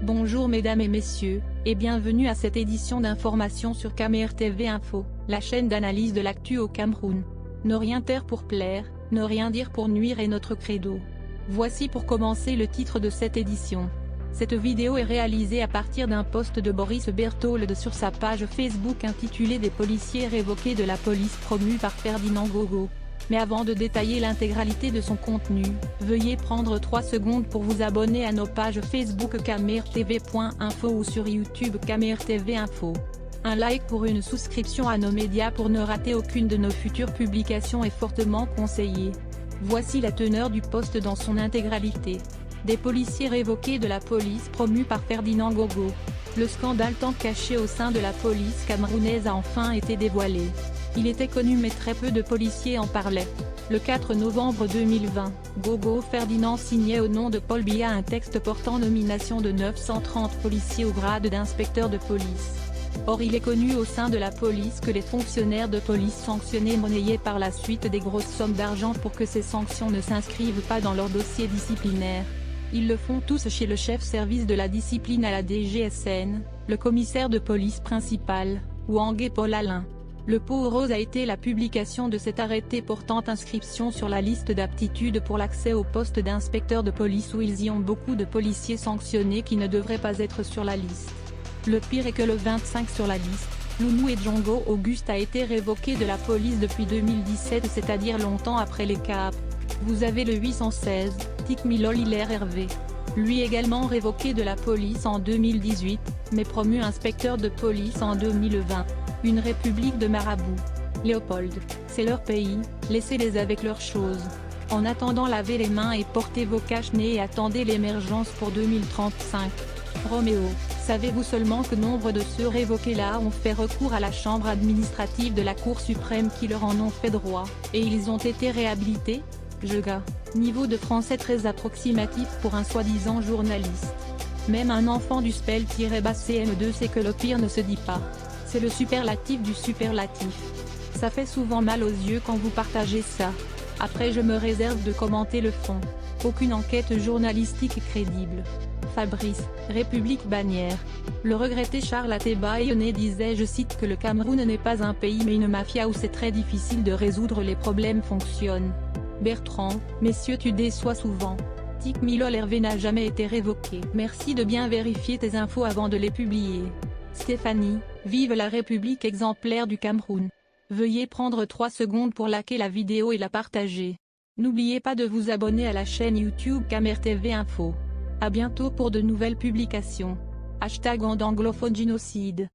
Bonjour mesdames et messieurs, et bienvenue à cette édition d'information sur Camer TV Info, la chaîne d'analyse de l'actu au Cameroun. Ne rien taire pour plaire, ne rien dire pour nuire est notre credo. Voici pour commencer le titre de cette édition. Cette vidéo est réalisée à partir d'un post de Boris Berthold sur sa page Facebook intitulé « Des policiers révoqués de la police promue par Ferdinand Gogo ». Mais avant de détailler l'intégralité de son contenu, veuillez prendre 3 secondes pour vous abonner à nos pages Facebook camertv.info ou sur YouTube Camer TV Info. Un like pour une souscription à nos médias pour ne rater aucune de nos futures publications est fortement conseillé. Voici la teneur du post dans son intégralité. Des policiers révoqués de la police promue par Ferdinand Gogo. Le scandale tant caché au sein de la police camerounaise a enfin été dévoilé. Il était connu mais très peu de policiers en parlaient. Le 4 novembre 2020, Gogo Ferdinand signait au nom de Paul Biya un texte portant nomination de 930 policiers au grade d'inspecteur de police. Or il est connu au sein de la police que les fonctionnaires de police sanctionnés monnayaient par la suite des grosses sommes d'argent pour que ces sanctions ne s'inscrivent pas dans leur dossier disciplinaire. Ils le font tous chez le chef service de la discipline à la DGSN, le commissaire de police principal, Ouangé Paul Alain. Le pot rose a été la publication de cet arrêté portant inscription sur la liste d'aptitude pour l'accès au poste d'inspecteur de police où ils y ont beaucoup de policiers sanctionnés qui ne devraient pas être sur la liste. Le pire est que le 25 sur la liste, Lounou et Djongo Auguste a été révoqué de la police depuis 2017, c'est-à-dire longtemps après les CAP. Vous avez le 816, Tic Milol Hilaire Hervé. Lui également révoqué de la police en 2018, mais promu inspecteur de police en 2020. Une république de marabouts. Léopold, c'est leur pays, laissez-les avec leurs choses. En attendant, lavez les mains et portez vos cache-nez et attendez l'émergence pour 2035. Roméo, savez-vous seulement que nombre de ceux révoqués là ont fait recours à la chambre administrative de la Cour suprême qui leur en ont fait droit, et ils ont été réhabilités? Jega, niveau de français très approximatif pour un soi-disant journaliste. Même un enfant du spell-CM2 sait que le pire ne se dit pas. C'est le superlatif du superlatif. Ça fait souvent mal aux yeux quand vous partagez ça. Après je me réserve de commenter le fond. Aucune enquête journalistique est crédible. Fabrice, République bannière. Le regretté Charles Ateba Ayonné disait, je cite, que le Cameroun n'est pas un pays mais une mafia où c'est très difficile de résoudre les problèmes fonctionnent. Bertrand, messieurs tu déçois souvent. Tic Milol Hervé n'a jamais été révoqué. Merci de bien vérifier tes infos avant de les publier. Stéphanie, vive la République exemplaire du Cameroun. Veuillez prendre 3 secondes pour liker la vidéo et la partager. N'oubliez pas de vous abonner à la chaîne YouTube Camer TV Info. À bientôt pour de nouvelles publications. #anglophone génocide.